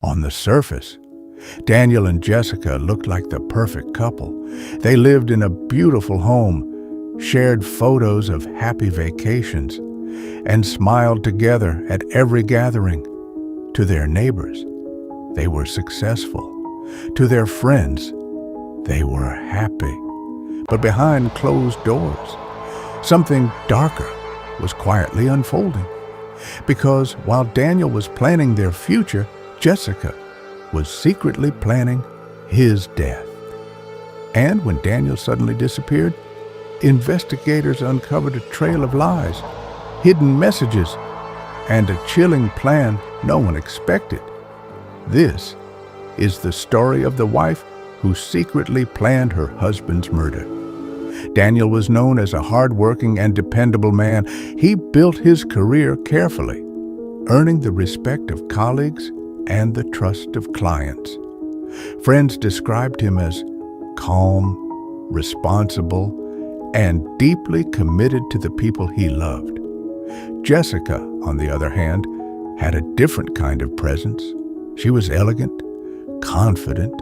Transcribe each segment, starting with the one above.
On the surface, Daniel and Jessica looked like the perfect couple. They lived in a beautiful home, shared photos of happy vacations, and smiled together at every gathering. To their neighbors, they were successful. To their friends, they were happy. But behind closed doors, something darker was quietly unfolding. Because while Daniel was planning their future, Jessica was secretly planning his death. And when Daniel suddenly disappeared, investigators uncovered a trail of lies, hidden messages, and a chilling plan no one expected. This is the story of the wife who secretly planned her husband's murder. Daniel was known as a hard-working and dependable man. He built his career carefully, earning the respect of colleagues and the trust of clients. Friends described him as calm, responsible, and deeply committed to the people he loved. Jessica, on the other hand, had a different kind of presence. She was elegant, confident,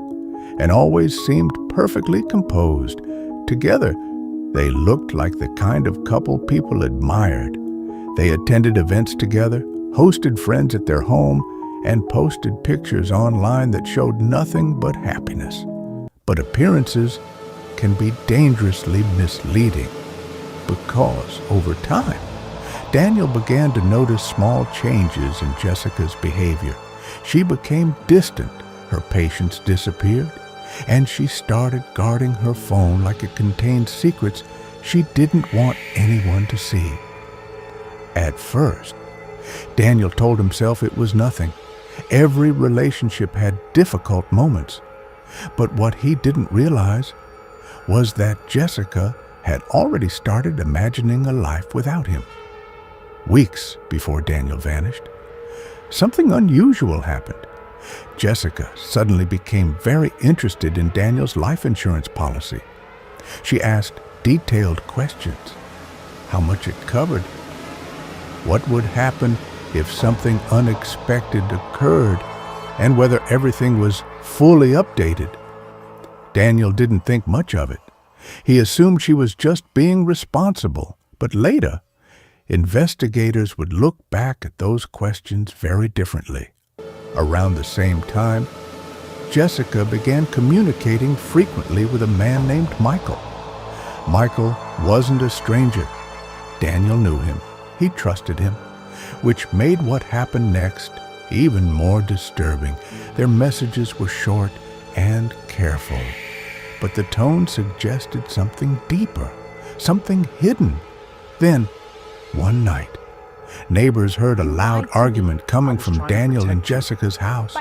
and always seemed perfectly composed. Together, they looked like the kind of couple people admired. They attended events together, hosted friends at their home, and posted pictures online that showed nothing but happiness. But appearances can be dangerously misleading because, over time, Daniel began to notice small changes in Jessica's behavior. She became distant, her patience disappeared, and she started guarding her phone like it contained secrets she didn't want anyone to see. At first, Daniel told himself it was nothing. Every relationship had difficult moments. But what he didn't realize was that Jessica had already started imagining a life without him. Weeks before Daniel vanished, something unusual happened. Jessica suddenly became very interested in Daniel's life insurance policy. She asked detailed questions: how much it covered, what would happen if something unexpected occurred, and whether everything was fully updated. Daniel didn't think much of it. He assumed she was just being responsible, but later, investigators would look back at those questions very differently. Around the same time, Jessica began communicating frequently with a man named Michael. Michael wasn't a stranger. Daniel knew him. He trusted him, which made what happened next even more disturbing. Their messages were short and careful, but the tone suggested something deeper, something hidden. Then, one night, neighbors heard a loud argument coming from Daniel and Jessica's house.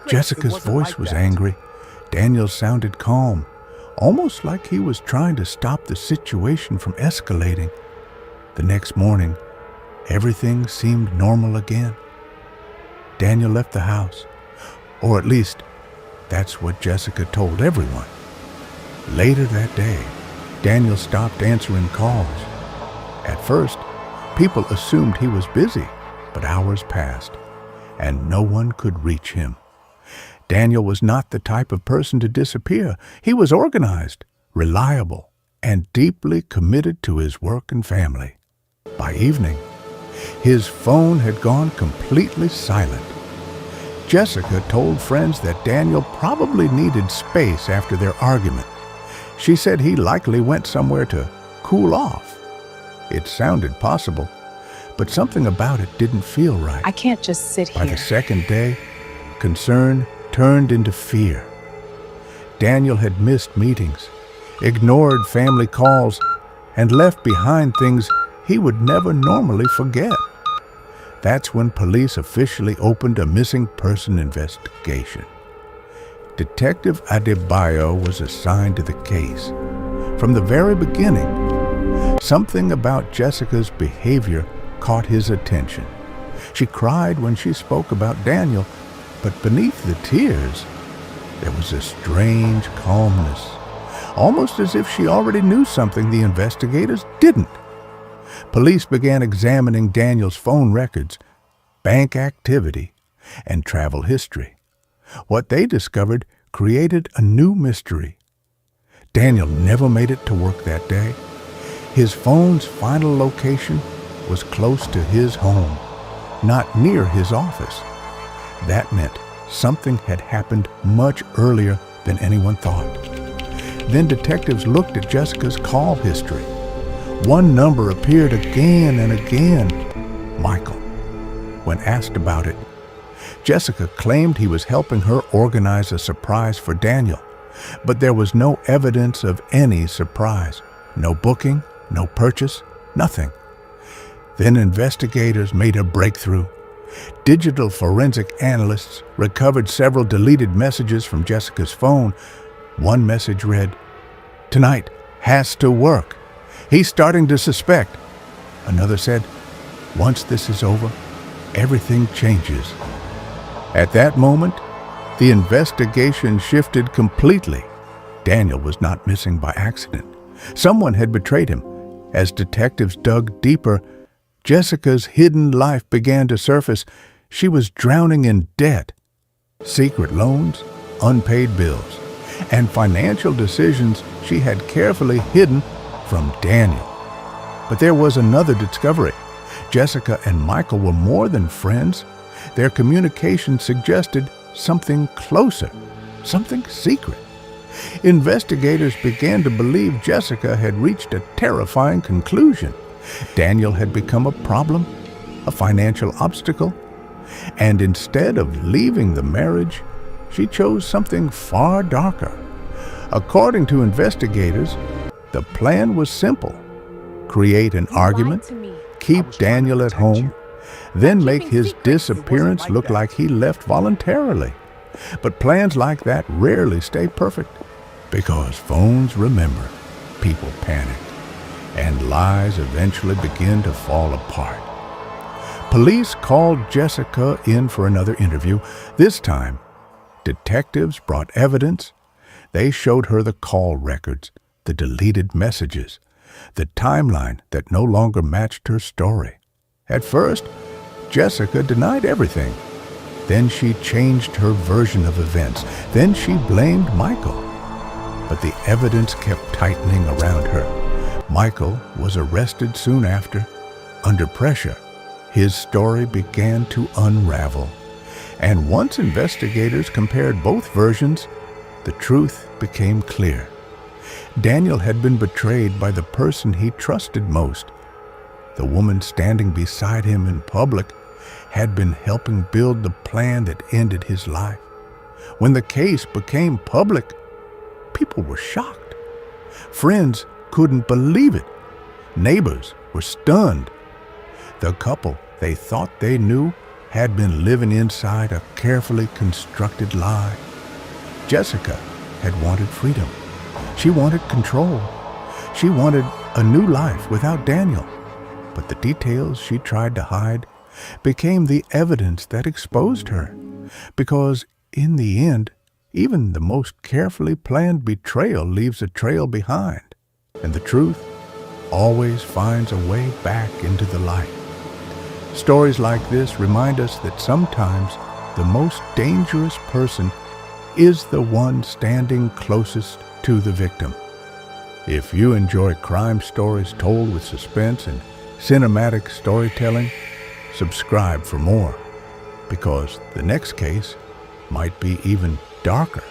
Jessica's voice was angry. Daniel sounded calm, almost like he was trying to stop the situation from escalating. The next morning, everything seemed normal again. Daniel left the house, or at least that's what Jessica told everyone. Later that day, Daniel stopped answering calls. At first, people assumed he was busy, but hours passed, and no one could reach him. Daniel was not the type of person to disappear. He was organized, reliable, and deeply committed to his work and family. By evening, his phone had gone completely silent. Jessica told friends that Daniel probably needed space after their argument. She said he likely went somewhere to cool off. It sounded possible, but something about it didn't feel right. I can't just sit here. By the second day, concern turned into fear. Daniel had missed meetings, ignored family calls, and left behind things he would never normally forget. That's when police officially opened a missing person investigation. Detective Adebayo was assigned to the case. From the very beginning, something about Jessica's behavior caught his attention. She cried when she spoke about Daniel, but beneath the tears, there was a strange calmness, almost as if she already knew something the investigators didn't. Police began examining Daniel's phone records, bank activity, and travel history. What they discovered created a new mystery. Daniel never made it to work that day. His phone's final location was close to his home, not near his office. That meant something had happened much earlier than anyone thought. Then detectives looked at Jessica's call history. One number appeared again and again, Michael. When asked about it, Jessica claimed he was helping her organize a surprise for Daniel, but there was no evidence of any surprise. No booking, no purchase, nothing. Then investigators made a breakthrough. Digital forensic analysts recovered several deleted messages from Jessica's phone. One message read, "Tonight has to work. He's starting to suspect." Another said, "Once this is over, everything changes." At that moment, the investigation shifted completely. Daniel was not missing by accident. Someone had betrayed him. As detectives dug deeper, Jessica's hidden life began to surface. She was drowning in debt, secret loans, unpaid bills, and financial decisions she had carefully hidden from Daniel. But there was another discovery. Jessica and Michael were more than friends. Their communication suggested something closer, something secret. Investigators began to believe Jessica had reached a terrifying conclusion. Daniel had become a problem, a financial obstacle, and instead of leaving the marriage, she chose something far darker. According to investigators, the plan was simple: create an argument, keep Daniel at home, then make his disappearance look like he left voluntarily. But plans like that rarely stay perfect, because phones remember, people panic, and lies eventually begin to fall apart. Police called Jessica in for another interview. This time, detectives brought evidence. They showed her the call records, the deleted messages, the timeline that no longer matched her story. At first, Jessica denied everything. Then she changed her version of events. Then she blamed Michael. But the evidence kept tightening around her. Michael was arrested soon after. Under pressure, his story began to unravel. And once investigators compared both versions, the truth became clear. Daniel had been betrayed by the person he trusted most. The woman standing beside him in public had been helping build the plan that ended his life. When the case became public, people were shocked. Friends couldn't believe it. Neighbors were stunned. The couple they thought they knew had been living inside a carefully constructed lie. Jessica had wanted freedom. She wanted control. She wanted a new life without Daniel. But the details she tried to hide became the evidence that exposed her. Because in the end, even the most carefully planned betrayal leaves a trail behind. And the truth always finds a way back into the light. Stories like this remind us that sometimes the most dangerous person is the one standing closest to the victim. If you enjoy crime stories told with suspense and cinematic storytelling, subscribe for more, because the next case might be even darker.